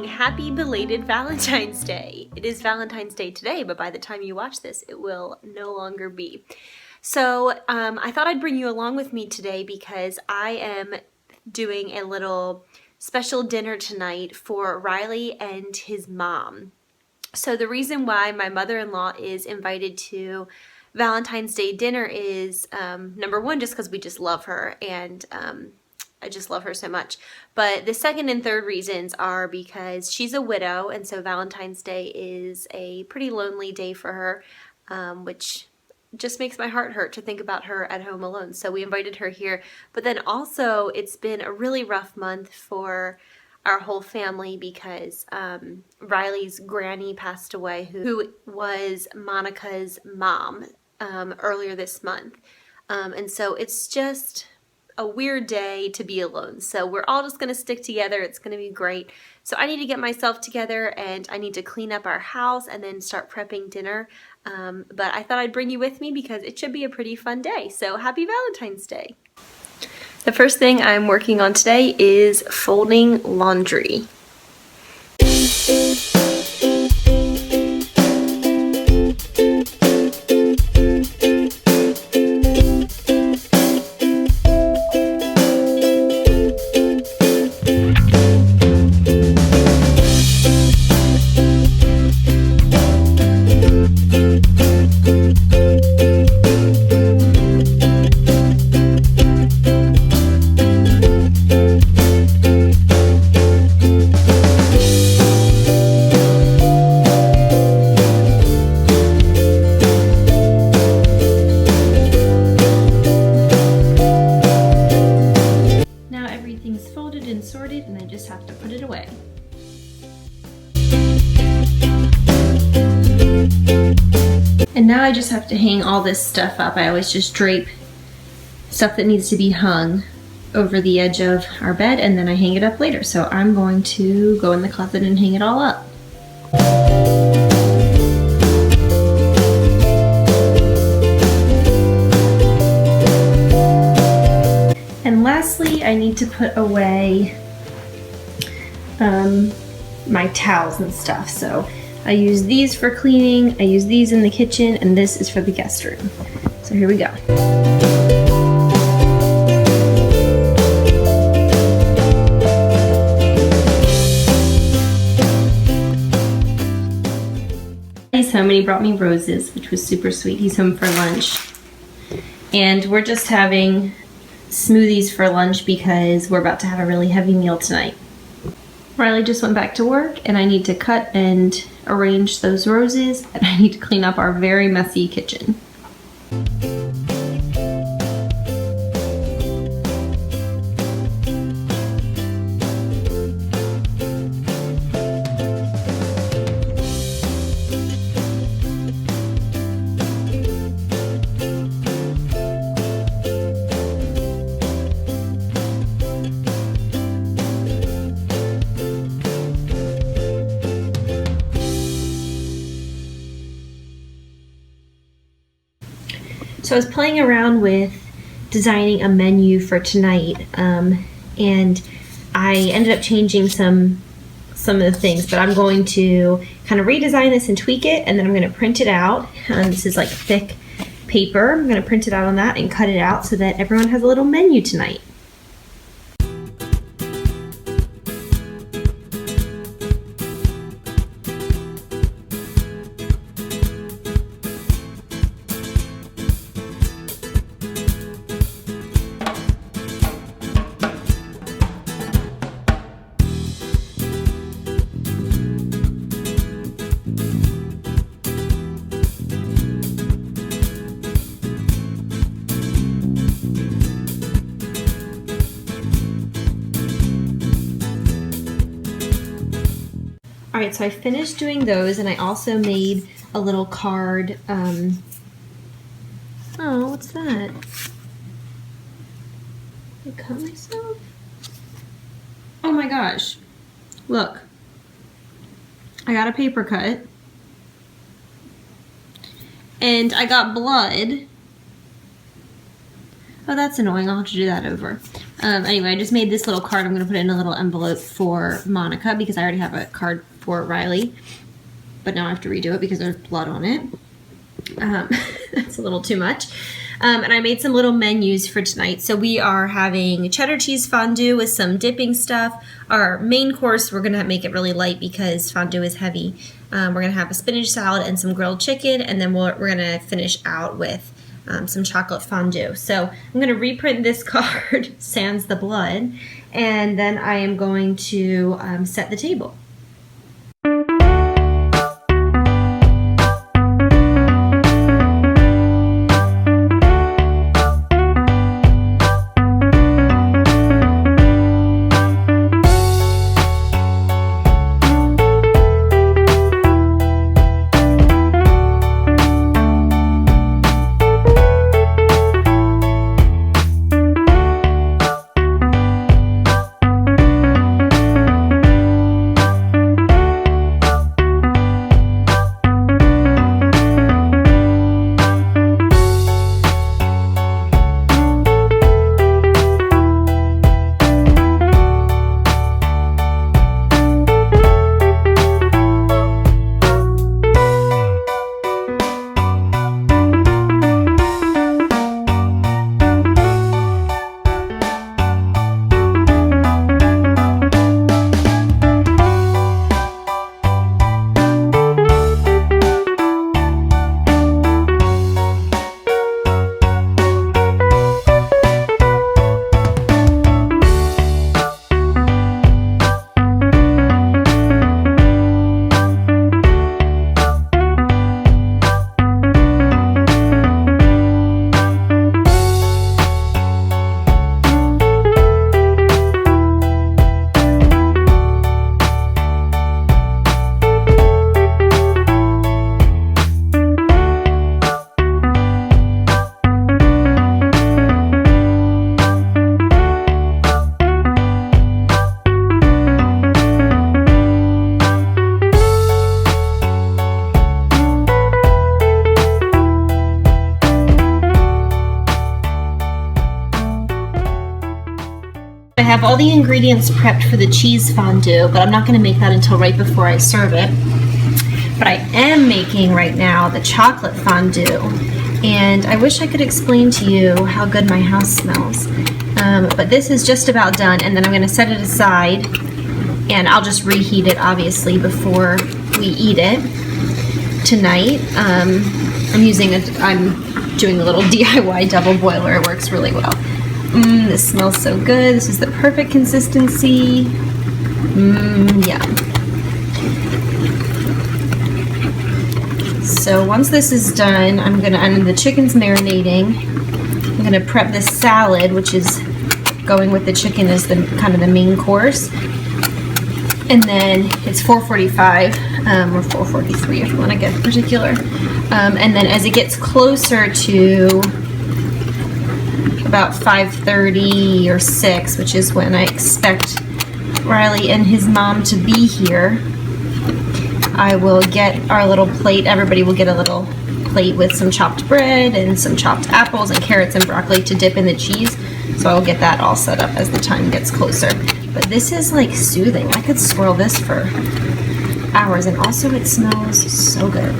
Happy belated Valentine's Day. It is Valentine's Day today, but by the time you watch this, it will no longer be. So I thought I'd bring you along with me today because I am doing a little special dinner tonight for Riley and his mom. So the reason why my mother-in-law is invited to Valentine's Day dinner is number one, just because we just love her, and I just love her so much. But the second and third reasons are because she's a widow, and so Valentine's Day is a pretty lonely day for her, which just makes my heart hurt to think about her at home alone. So we invited her here. But then also, it's been a really rough month for our whole family because Riley's granny passed away, who was Monica's mom, earlier this month. And so it's just a weird day to be alone. So we're all just going to stick together. It's going to be great. So I need to get myself together and I need to clean up our house and then start prepping dinner. But I thought I'd bring you with me because it should be a pretty fun day. So happy Valentine's Day. The first thing I'm working on today is folding laundry. And I just have to put it away. And now I just have to hang all this stuff up. I always just drape stuff that needs to be hung over the edge of our bed and then I hang it up later. So I'm going to go in the closet and hang it all up. And lastly, I need to put away my towels and stuff. So I use these for cleaning, I use these in the kitchen, and this is for the guest room. So here we go. He's home and he brought me roses, which was super sweet. He's home for lunch. And we're just having smoothies for lunch because we're about to have a really heavy meal tonight. Riley just went back to work and I need to cut and arrange those roses and I need to clean up our very messy kitchen. So I was playing around with designing a menu for tonight, and I ended up changing some of the things, but I'm going to kind of redesign this and tweak it, and then I'm going to print it out. This is like thick paper. I'm going to print it out on that and cut it out so that everyone has a little menu tonight. All right, so I finished doing those, and I also made a little card. Oh, what's that? I cut myself? Oh my gosh. Look. I got a paper cut. And I got blood. Oh, that's annoying. I'll have to do that over. Anyway, I just made this little card. I'm going to put it in a little envelope for Monica because I already have a card for Riley. But now I have to redo it because there's blood on it. That's a little too much. And I made some little menus for tonight. So we are having cheddar cheese fondue with some dipping stuff. Our main course, we're going to make it really light because fondue is heavy. We're going to have a spinach salad and some grilled chicken. And then we're going to finish out with some chocolate fondue. So I'm going to reprint this card, sans the blood. And then I am going to set the table. I have all the ingredients prepped for the cheese fondue, but I'm not going to make that until right before I serve it. But I am making right now the chocolate fondue, and I wish I could explain to you how good my house smells. But this is just about done, and then I'm going to set it aside, and I'll just reheat it obviously before we eat it tonight. I'm doing a little DIY double boiler. It works really well. This smells so good. This is the perfect consistency. Yum. So once this is done, and the chicken's marinating, I'm gonna prep this salad, which is going with the chicken as the kind of the main course. And then it's 4:45 or 4:43 if you want to get particular. And then as it gets closer to about 5:30 or 6, which is when I expect Riley and his mom to be here, I will get our little plate. Everybody will get a little plate with some chopped bread and some chopped apples and carrots and broccoli to dip in the cheese. So I will get that all set up as the time gets closer. But this is like soothing. I could swirl this for hours, and also it smells so good.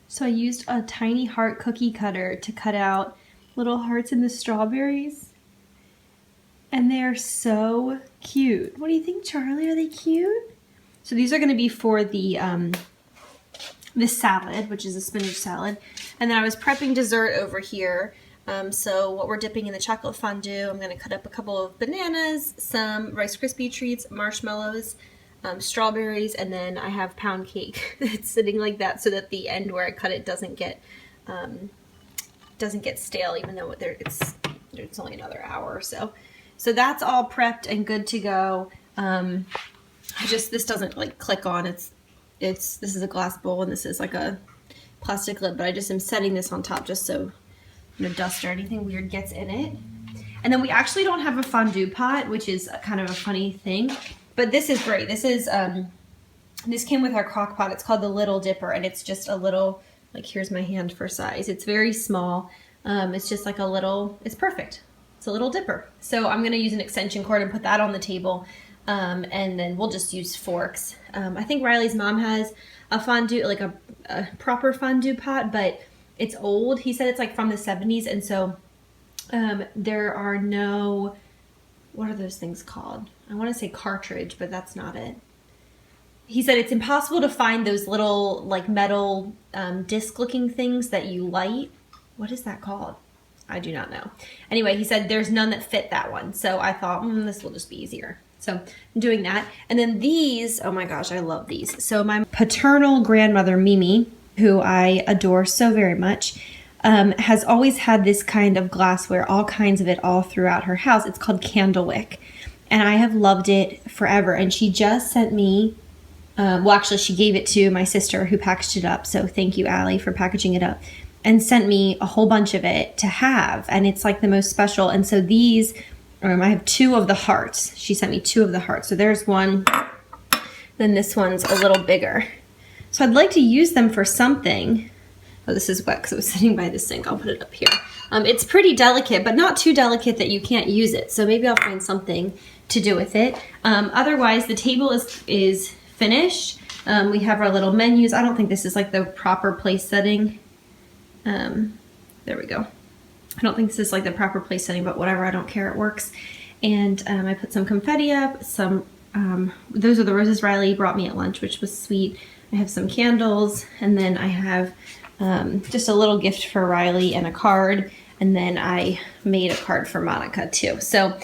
So I used a tiny heart cookie cutter to cut out little hearts in the strawberries. And they're so cute. What do you think, Charlie? Are they cute? So these are going to be for the this salad, which is a spinach salad. And then I was prepping dessert over here. So what we're dipping in the chocolate fondue, I'm going to cut up a couple of bananas, some Rice Krispie treats, marshmallows, strawberries, and then I have pound cake. It's sitting like that so that the end where I cut it doesn't get stale, even though it's only another hour or so. So that's all prepped and good to go. this doesn't like click on. This is a glass bowl and this is like a plastic lid, but I just am setting this on top just so no dust or anything weird gets in it. And then we actually don't have a fondue pot, which is kind of a funny thing, but this is great. This came with our crock pot. It's called the Little Dipper, and it's just a little, like here's my hand for size. It's very small. It's just like it's perfect. It's a little dipper. So I'm gonna use an extension cord and put that on the table. And then we'll just use forks. I think Riley's mom has a fondue, like a proper fondue pot, but it's old. He said it's like from the 70s. And so there are no, what are those things called? I want to say cartridge, but that's not it. He said it's impossible to find those little like metal disc looking things that you light. What is that called? I do not know. Anyway, he said there's none that fit that one. So I thought, this will just be easier. So I'm doing that. And then these, oh my gosh, I love these. So my paternal grandmother, Mimi, who I adore so very much, has always had this kind of glassware, all kinds of it all throughout her house. It's called Candlewick. And I have loved it forever. And she just sent me, well, actually, she gave it to my sister who packaged it up. So thank you, Allie, for packaging it up. And sent me a whole bunch of it to have. And it's like the most special. And so these, I have 2 of the hearts. She sent me 2 of the hearts. So there's one. Then this one's a little bigger. So I'd like to use them for something. Oh, this is wet because it was sitting by the sink. I'll put it up here. It's pretty delicate, but not too delicate that you can't use it. So maybe I'll find something to do with it. Otherwise, the table is finished. We have our little menus. I don't think this is like the proper place setting. There we go. I don't think this is like the proper place setting, but whatever, I don't care, it works. And I put some confetti up, those are the roses Riley brought me at lunch, which was sweet. I have some candles, and then I have just a little gift for Riley and a card, and then I made a card for Monica too. So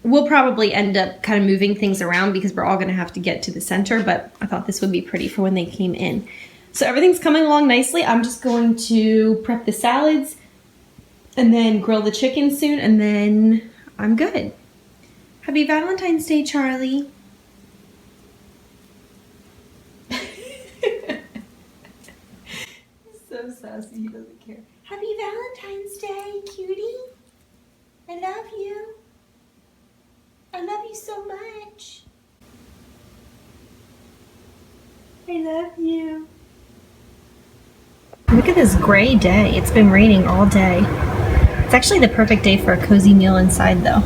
we'll probably end up kind of moving things around because we're all gonna have to get to the center, but I thought this would be pretty for when they came in. So everything's coming along nicely. I'm just going to prep the salads and then grill the chicken soon, and then I'm good. Happy Valentine's Day, Charlie. So sassy, he doesn't care. Happy Valentine's Day, cutie. I love you. I love you so much. I love you. Look at this gray day. It's been raining all day. It's actually the perfect day for a cozy meal inside though.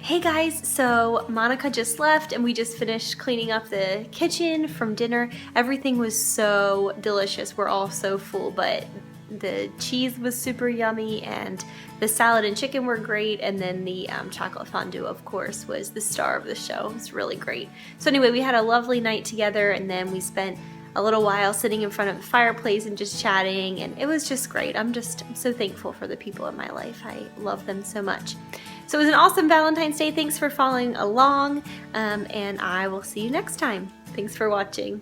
Hey guys, so Monica just left and we just finished cleaning up the kitchen from dinner. Everything was so delicious. We're all so full, but the cheese was super yummy and the salad and chicken were great, and then the chocolate fondue, of course, was the star of the show. It was really great. So anyway, we had a lovely night together, and then we spent a little while sitting in front of the fireplace and just chatting, and it was just great. I'm so thankful for the people in my life. I love them so much. So it was an awesome Valentine's Day. Thanks for following along, and I will see you next time. Thanks for watching.